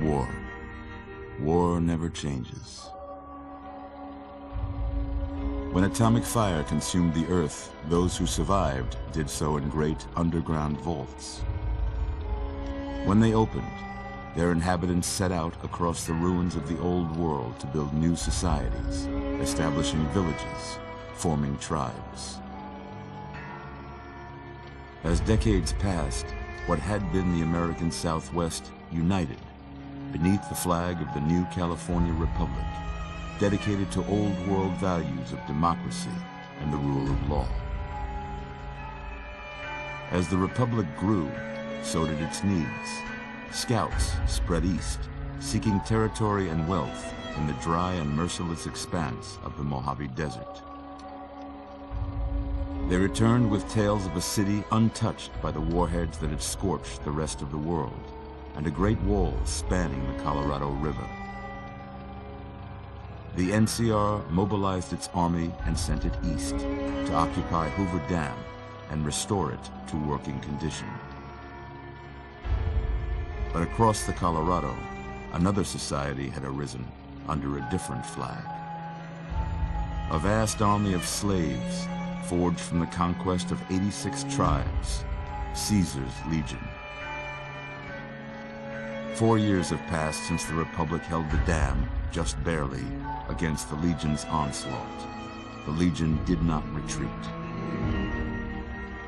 War. War never changes. When atomic fire consumed the Earth, those who survived did so in great underground vaults. When they opened, their inhabitants set out across the ruins of the old world to build new societies, establishing villages, forming tribes. As decades passed, what had been the American Southwest united beneath the flag of the new California Republic, dedicated to old world values of democracy and the rule of law. As the Republic grew, so did its needs. Scouts spread east, seeking territory and wealth in the dry and merciless expanse of the Mojave Desert. They returned with tales of a city untouched by the warheads that had scorched the rest of the world, and a great wall spanning the Colorado River. The NCR mobilized its army and sent it east to occupy Hoover Dam and restore it to working condition. But across the Colorado, another society had arisen under a different flag. A vast army of slaves forged from the conquest of 86 tribes, Caesar's Legion. 4 years have passed since the Republic held the dam, just barely, against the Legion's onslaught. The Legion did not retreat.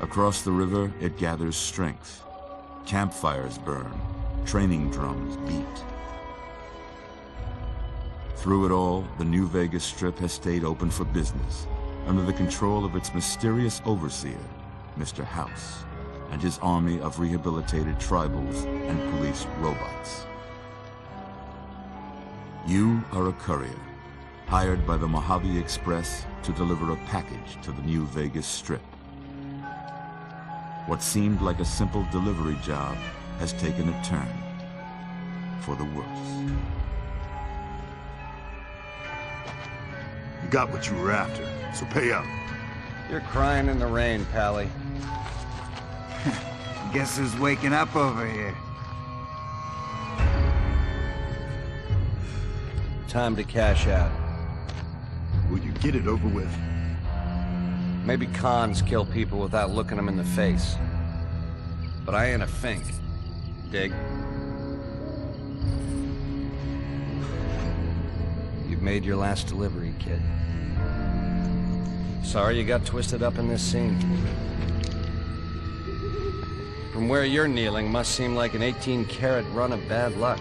Across the river, it gathers strength. Campfires burn, training drums beat. Through it all, the New Vegas Strip has stayed open for business, under the control of its mysterious overseer, Mr. House, and his army of rehabilitated tribals and police robots. You are a courier, hired by the Mojave Express to deliver a package to the New Vegas Strip. What seemed like a simple delivery job has taken a turn for the worse. You got what you were after, so pay up. You're crying in the rain, Pally. Guess who's waking up over here? Time to cash out. Will you get it over with? Maybe cons kill people without looking them in the face. But I ain't a fink. Dig? You've made your last delivery, kid. Sorry you got twisted up in this scene. From where you're kneeling must seem like an 18-carat run of bad luck.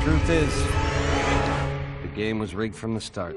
Truth is, the game was rigged from the start.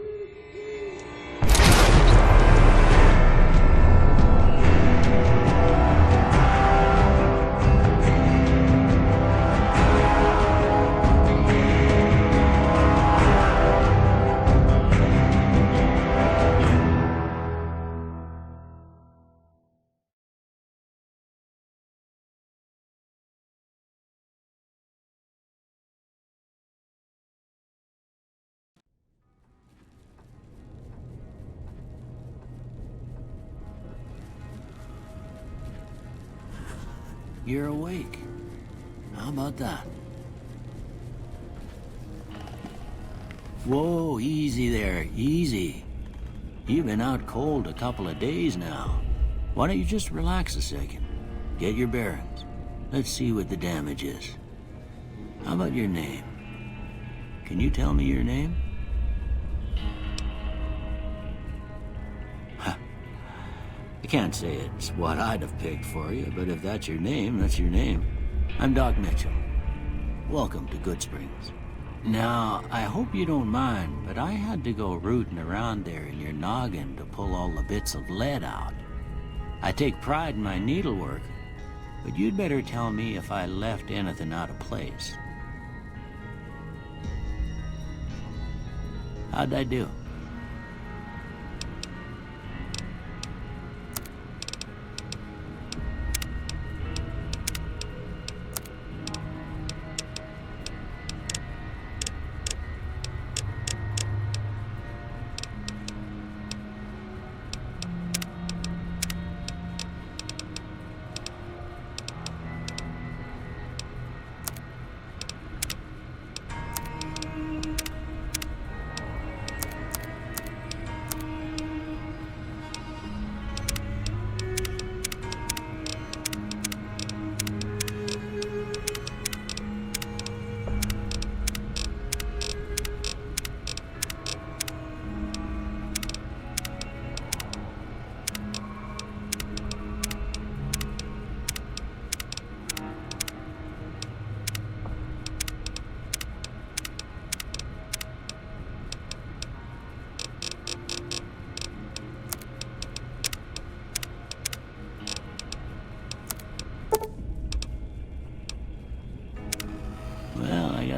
You're awake. How about that? Whoa, easy there, easy. You've been out cold a couple of days now. Why don't you just relax a second? Get your bearings. Let's see what the damage is. How about your name? Can you tell me your name? I can't say it's what I'd have picked for you, but if that's your name, that's your name. I'm Doc Mitchell. Welcome to Goodsprings. Now, I hope you don't mind, but I had to go rooting around there in your noggin to pull all the bits of lead out. I take pride in my needlework, but you'd better tell me if I left anything out of place. How'd I do?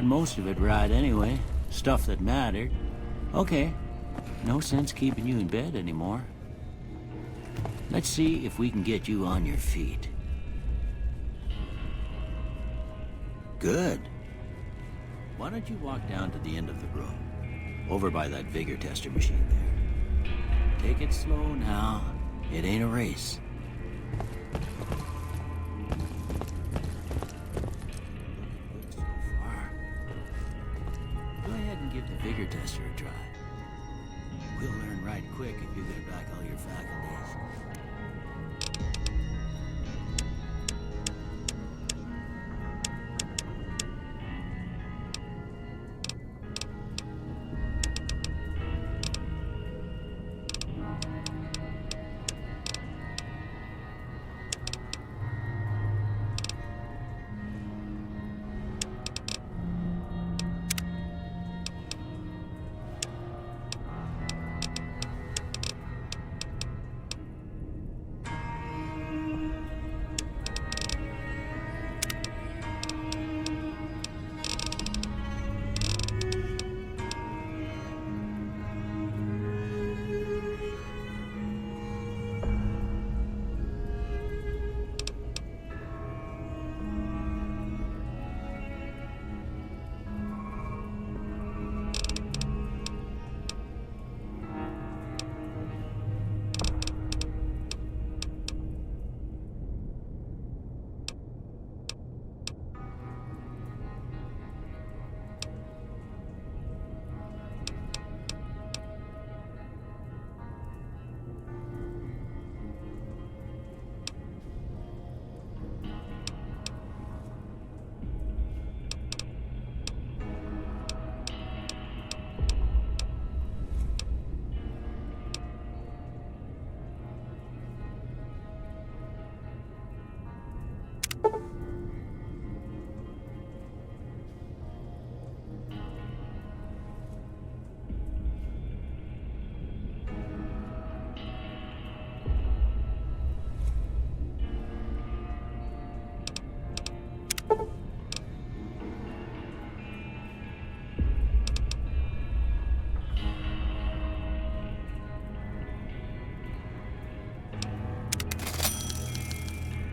had most of it right anyway. Stuff that mattered. Okay, no sense keeping you in bed anymore. Let's see if we can get you on your feet. Good. Why don't you walk down to the end of the room, over by that vigor tester machine there. Take it slow now. It ain't a race. Good so far. Go ahead and give the vigor tester a try. We'll learn right quick if you get back all your faculties.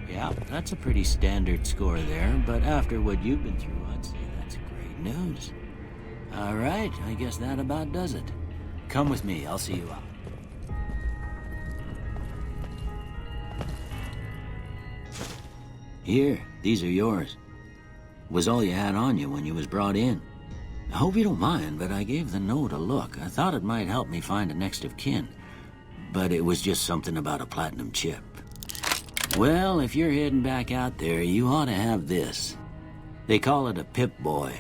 Yeah, that's a pretty standard score there, but after what you've been through, I'd say that's great news. All right, I guess that about does it. Come with me, I'll see you out. Here, these are yours. Was all you had on you when you was brought in. I hope you don't mind, but I gave the note a look. I thought it might help me find a next of kin, but it was just something about a platinum chip. Well, if you're heading back out there, you ought to have this. They call it a Pip-Boy.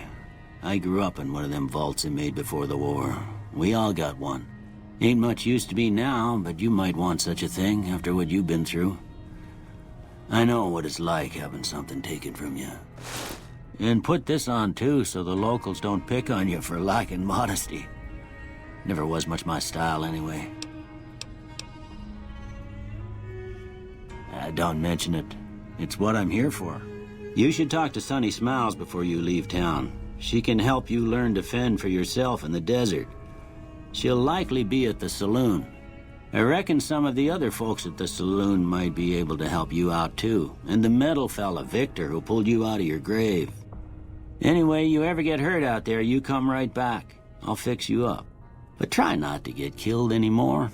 I grew up in one of them vaults they made before the war. We all got one. Ain't much use to me now, but you might want such a thing after what you've been through. I know what it's like having something taken from you. And put this on too, so the locals don't pick on you for lacking modesty. Never was much my style anyway. Don't mention it. It's what I'm here for. You should talk to Sunny Smiles before you leave town. She can help you learn to fend for yourself in the desert. She'll likely be at the saloon. I reckon some of the other folks at the saloon might be able to help you out too. And the metal fella, Victor, who pulled you out of your grave. Anyway, you ever get hurt out there, you come right back. I'll fix you up. But try not to get killed anymore.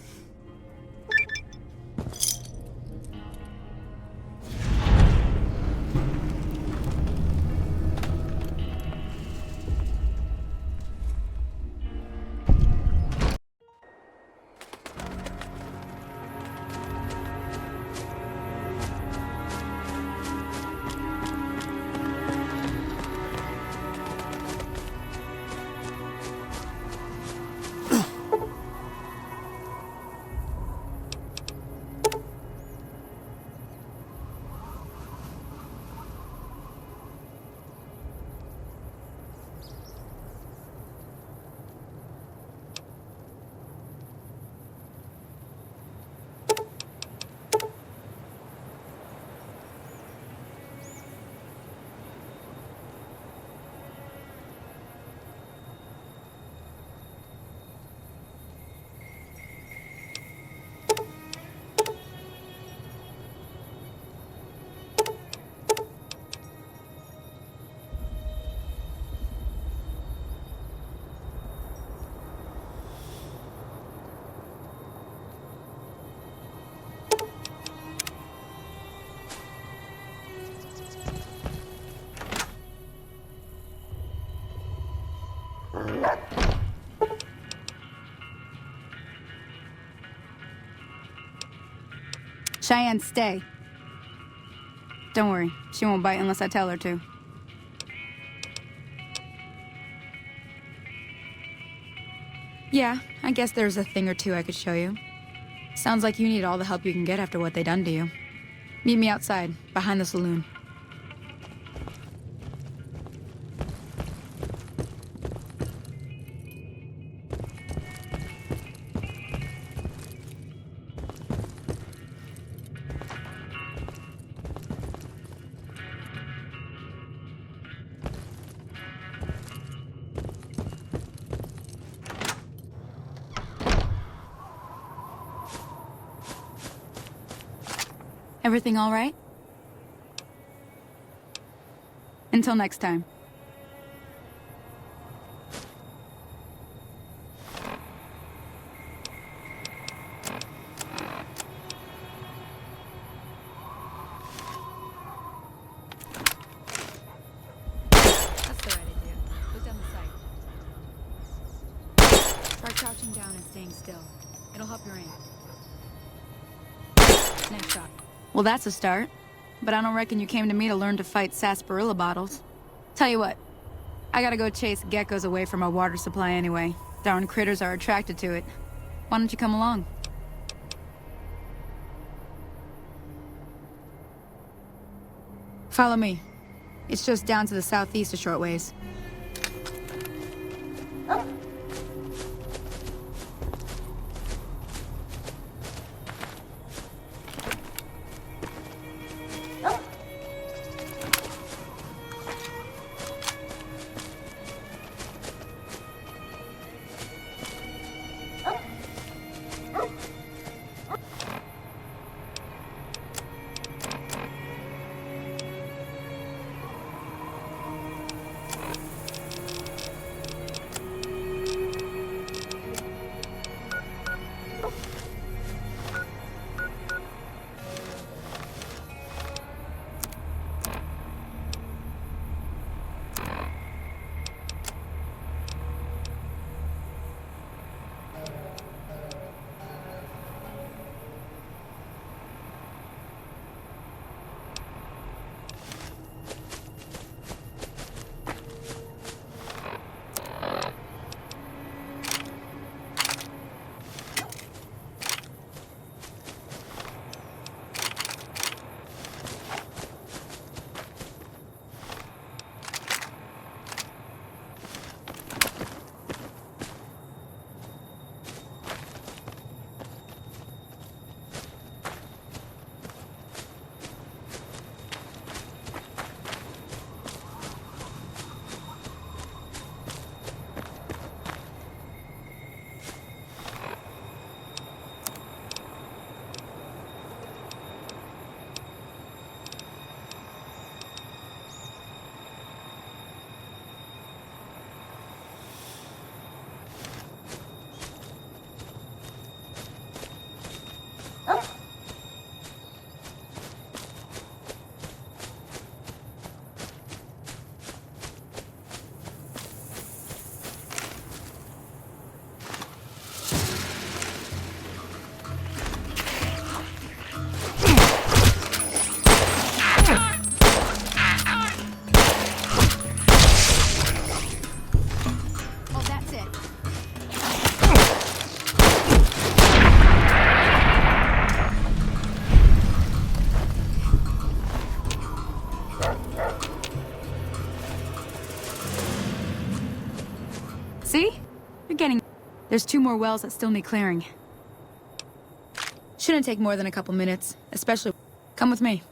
Cheyenne, stay. Don't worry, she won't bite unless I tell her to. Yeah, I guess there's a thing or two I could show you. Sounds like you need all the help you can get after what they done to you. Meet me outside, behind the saloon. Everything all right? Until next time. That's the right idea. Look down the sight. Try crouching down and staying still. It'll help your aim. Next shot. Well, that's a start. But I don't reckon you came to me to learn to fight sarsaparilla bottles. Tell you what, I gotta go chase geckos away from our water supply anyway. Darn critters are attracted to it. Why don't you come along? Follow me. It's just down to the southeast a short ways. See? You're getting... There's 2 more wells that still need clearing. Shouldn't take more than a couple minutes, especially... Come with me.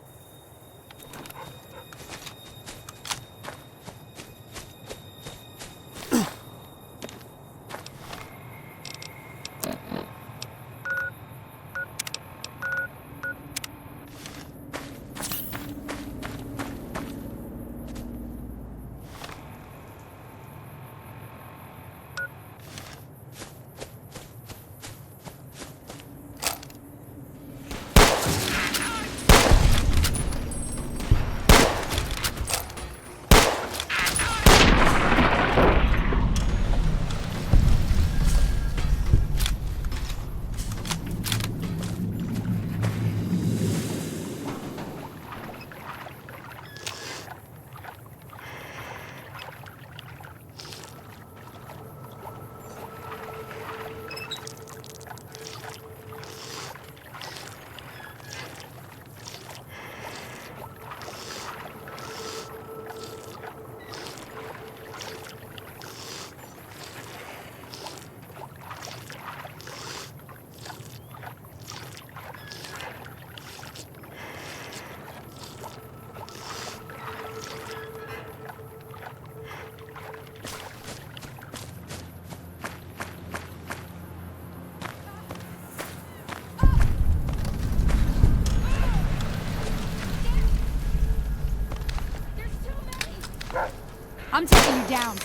I'm taking you down.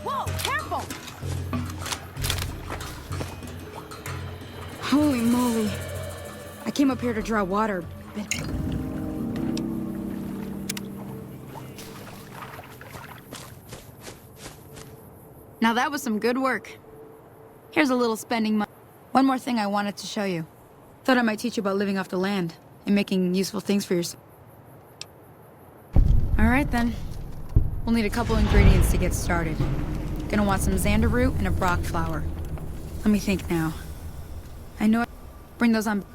Whoa, careful! Holy moly. I came up here to draw water. Now that was some good work. Here's a little spending money. One more thing I wanted to show you. Thought I might teach you about living off the land and making useful things for yourself. All right then. We'll need a couple ingredients to get started. Gonna want some xander root and a brock flower. Let me think now. I know I bring those on.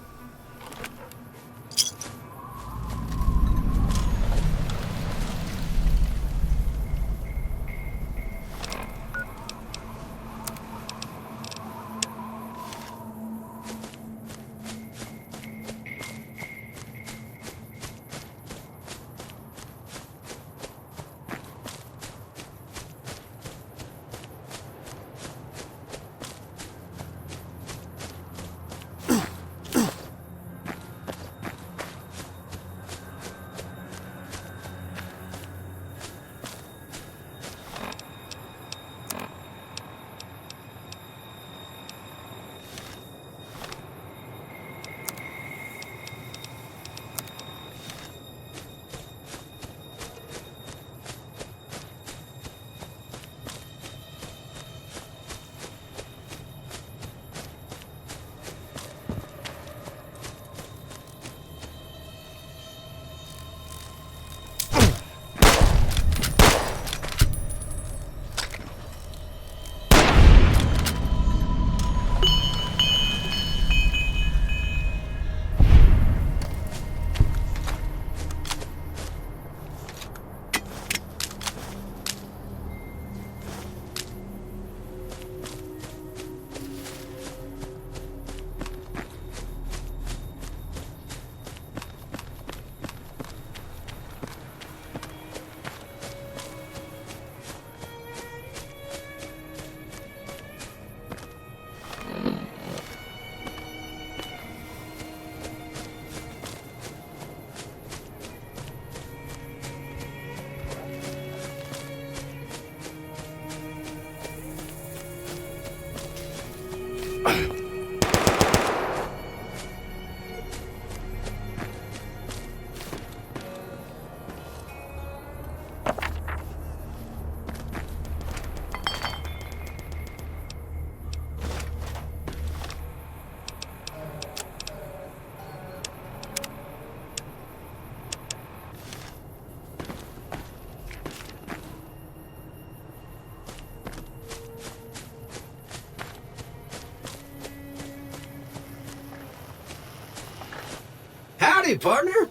Howdy, partner.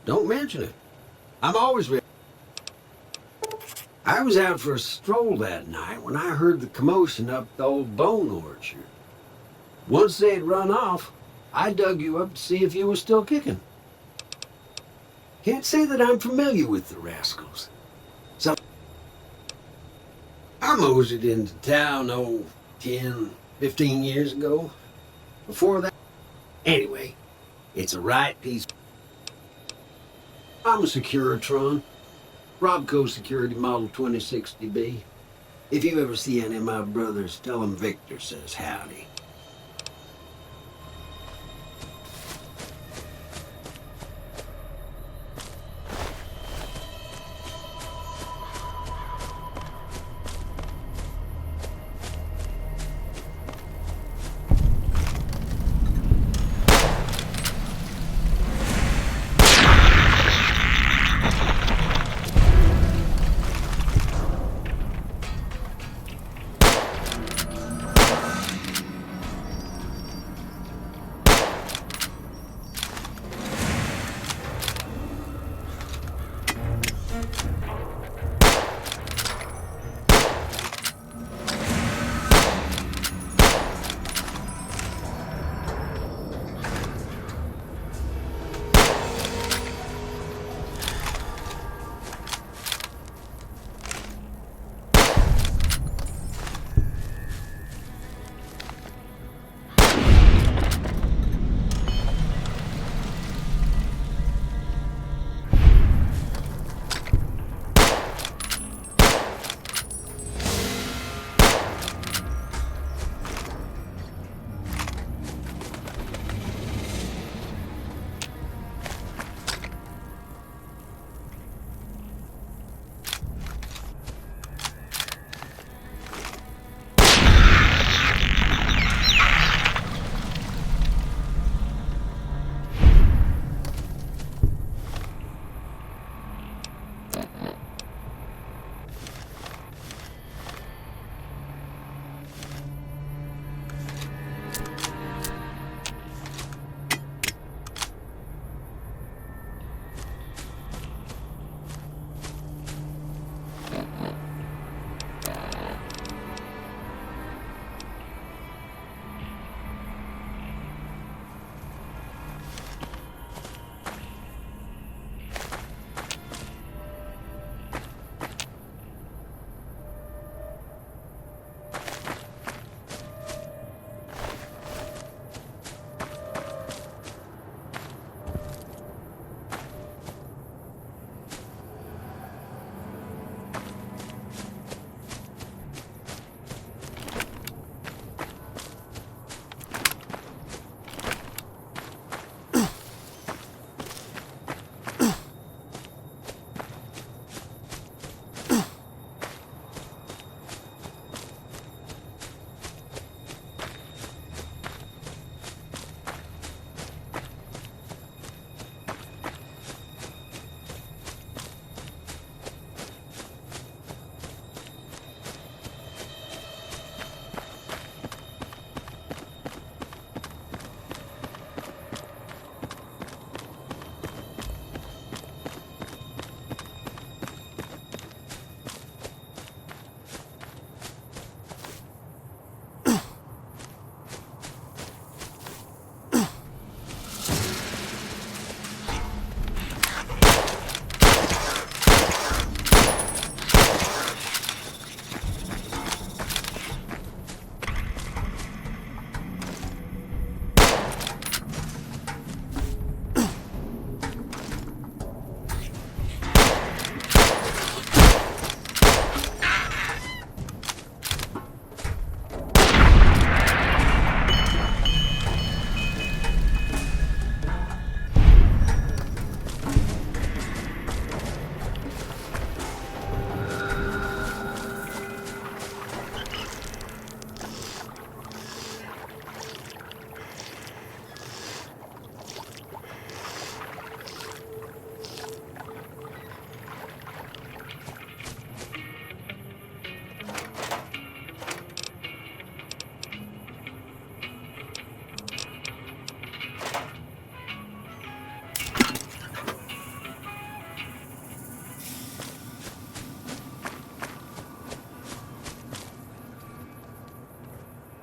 Don't mention it. I'm always ready. I was out for a stroll that night when I heard the commotion up the old bone orchard. Once they'd run off, I dug you up to see if you were still kicking. Can't say that I'm familiar with the rascals. So I moseyed into town, 10, 15 years ago. Before that, anyway, it's a right piece. I'm a Securitron, Robco Security Model 2060B. If you ever see any of my brothers, tell them Victor says howdy.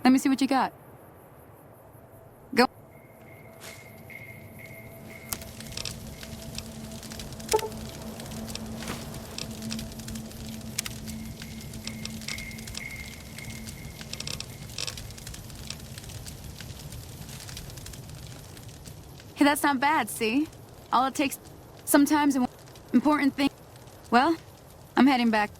Let me see what you got. Go. Hey, that's not bad, see? All it takes... Sometimes an important thing... Well, I'm heading back.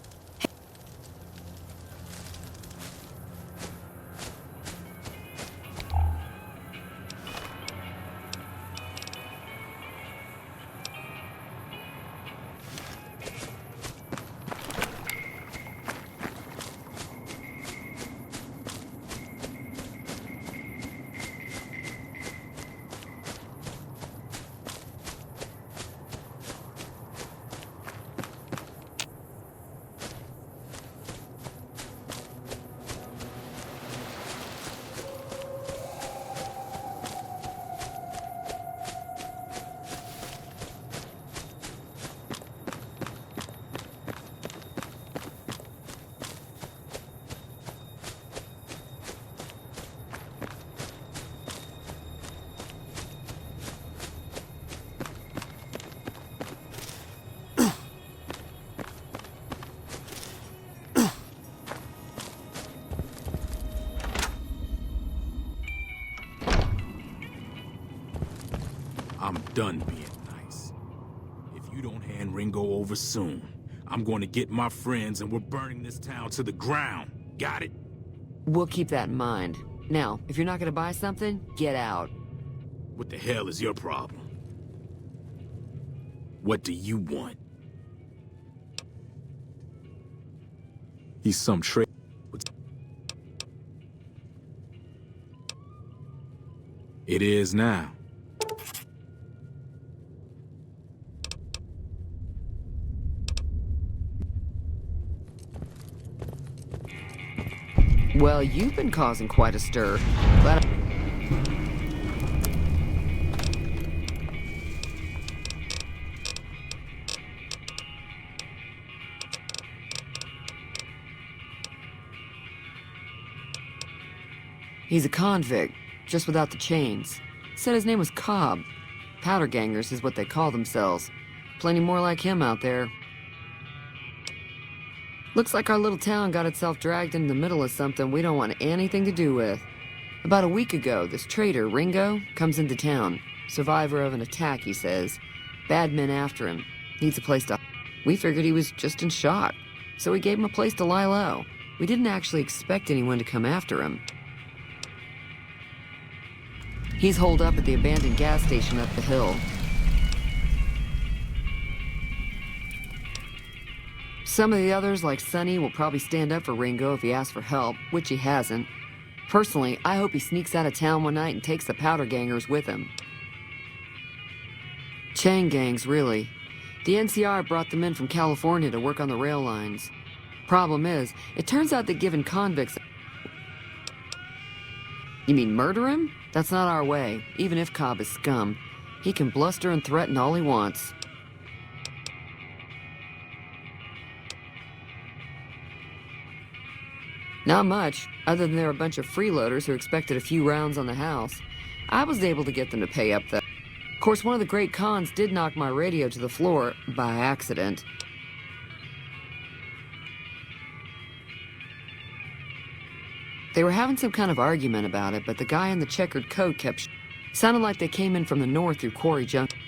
I'm done being nice. If you don't hand Ringo over soon, I'm going to get my friends and we're burning this town to the ground. Got it? We'll keep that in mind. Now, if you're not gonna buy something, get out. What the hell is your problem? What do you want? He's some trick. It is now. Well, you've been causing quite a stir. Glad He's a convict, just without the chains. Said his name was Cobb. Powder gangers is what they call themselves. Plenty more like him out there. Looks like our little town got itself dragged into the middle of something we don't want anything to do with. About a week ago, this traitor, Ringo, comes into town. Survivor of an attack, he says. Bad men after him. Needs a place to... We figured he was just in shock, so we gave him a place to lie low. We didn't actually expect anyone to come after him. He's holed up at the abandoned gas station up the hill. Some of the others, like Sonny, will probably stand up for Ringo if he asks for help, which he hasn't. Personally, I hope he sneaks out of town one night and takes the powder gangers with him. Chain gangs, really. The NCR brought them in from California to work on the rail lines. Problem is, it turns out that giving convicts... You mean murder him? That's not our way, even if Cobb is scum. He can bluster and threaten all he wants. Not much, other than they're a bunch of freeloaders who expected a few rounds on the house. I was able to get them to pay up, though. Of course, one of the great cons did knock my radio to the floor by accident. They were having some kind of argument about it, but the guy in the checkered coat kept sounded like they came in from the north through Quarry Junction.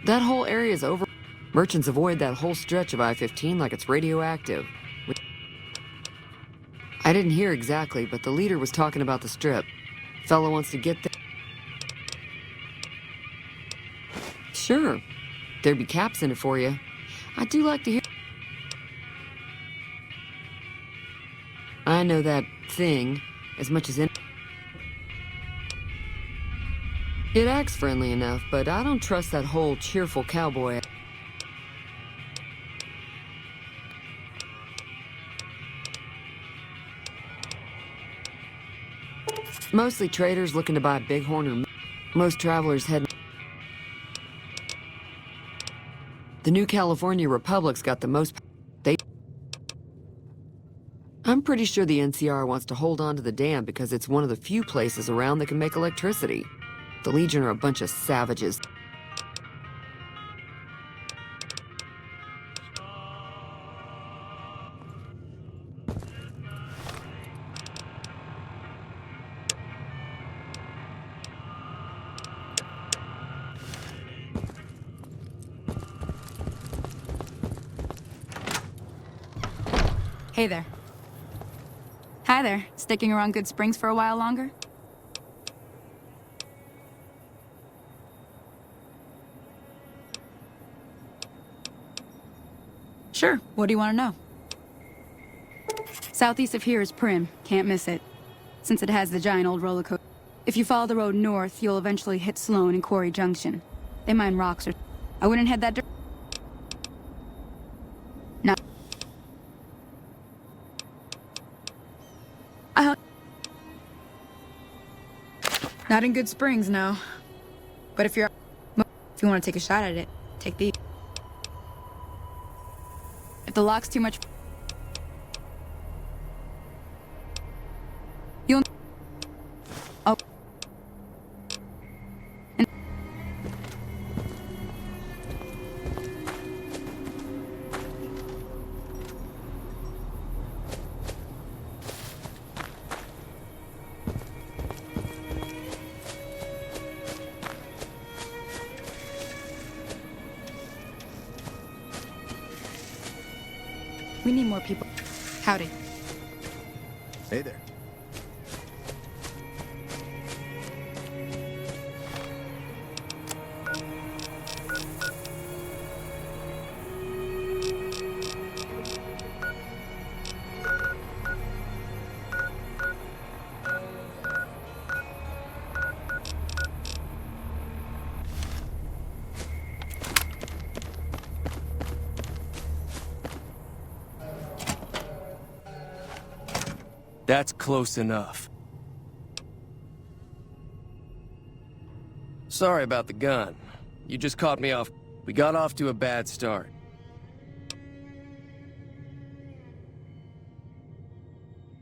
That whole area's over. Merchants avoid that whole stretch of I-15 like it's radioactive. I didn't hear exactly, but the leader was talking about the strip. Fellow wants to get there. Sure. There'd be caps in it for you. I do like to hear... I know that thing as much as any... It acts friendly enough, but I don't trust that whole cheerful cowboy. Mostly traders looking to buy bighorn or... Most travelers head... The New California Republic's got the most... I'm pretty sure the NCR wants to hold on to the dam because it's one of the few places around that can make electricity. The Legion are a bunch of savages. Hey there. Hi there. Sticking around Good Springs for a while longer? Sure. What do you want to know? Southeast of here is Prim. Can't miss it. Since it has the giant old roller coaster. If you follow the road north, you'll eventually hit Sloan and Quarry Junction. They mine rocks or... I wouldn't head that No. Not in Good Springs, no. But if you want to take a shot at it, take these. If the lock's too much... You'll... Oh. We need more people. Howdy. Hey there. That's close enough. Sorry about the gun. You just caught me off. We got off to a bad start.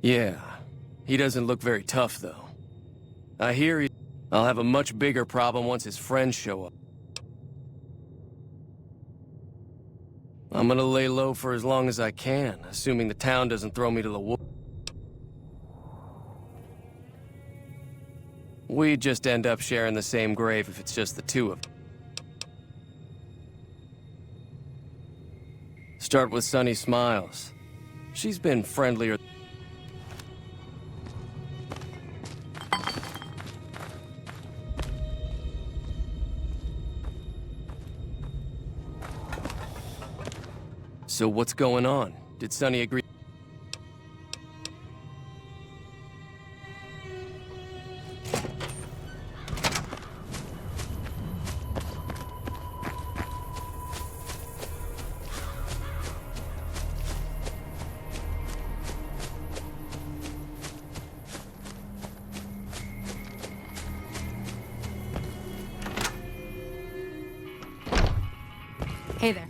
Yeah, he doesn't look very tough, though. I hear I'll have a much bigger problem once his friends show up. I'm gonna lay low for as long as I can, assuming the town doesn't throw me to the wolves. We just end up sharing the same grave if it's just the two of them. Start with Sunny Smiles. She's been friendlier. So what's going on? Did Sunny agree? Hey there.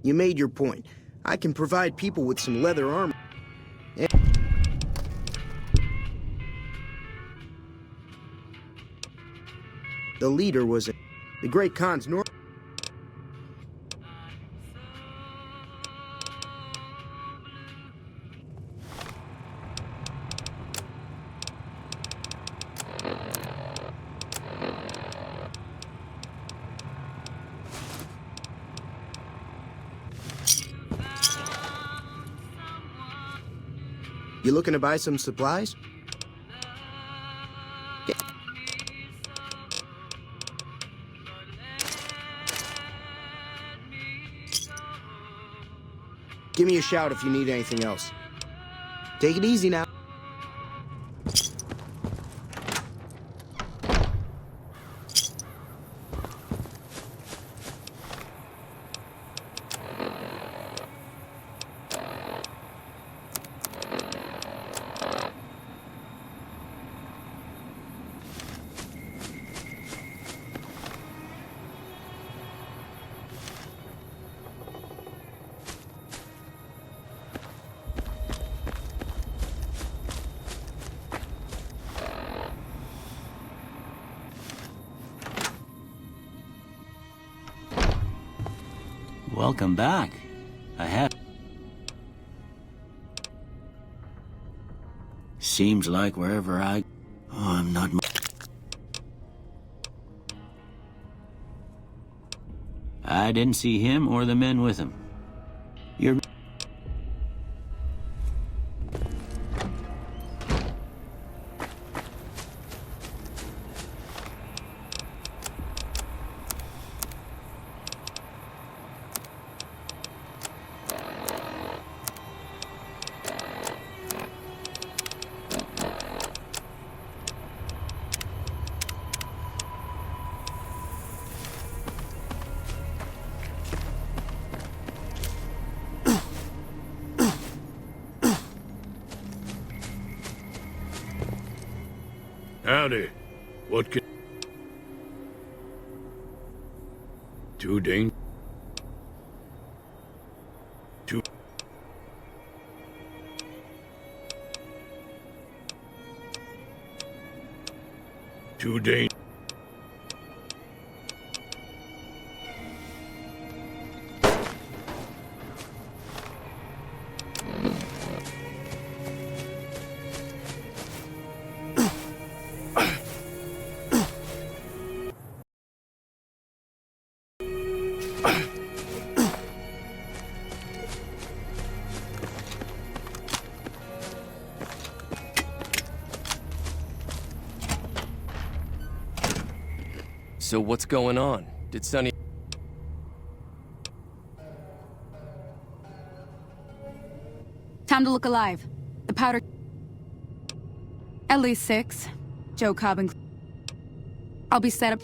You made your point. I can provide people with some leather armor. The leader was the great Khan's North. You looking to buy some supplies? Give me a shout if you need anything else. Take it easy now. Welcome back. I have... Seems like wherever I... Oh, I'm not... I didn't see him or the men with him. You're... Howdy. What can... Too dang... Too... Too dang... So what's going on? Did Sonny... Time to look alive. The powder... At least 6. Joe Cobb and... I'll be set up...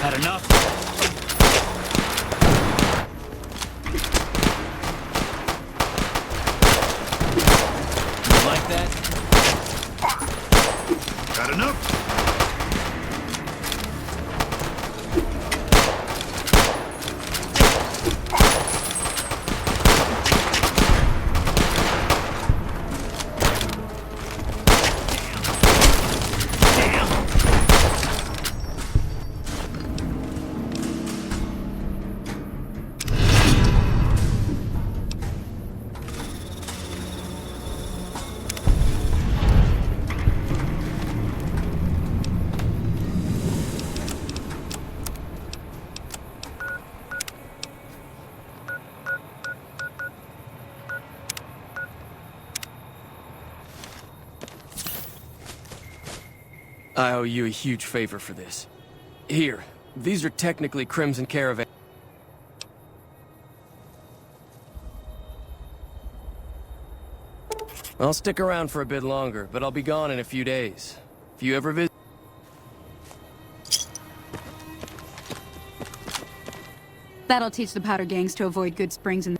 Had enough? You like that? Got enough? I owe you a huge favor for this. Here, these are technically Crimson Caravan. I'll stick around for a bit longer, but I'll be gone in a few days. If you ever visit... That'll teach the powder gangs to avoid Good Springs and...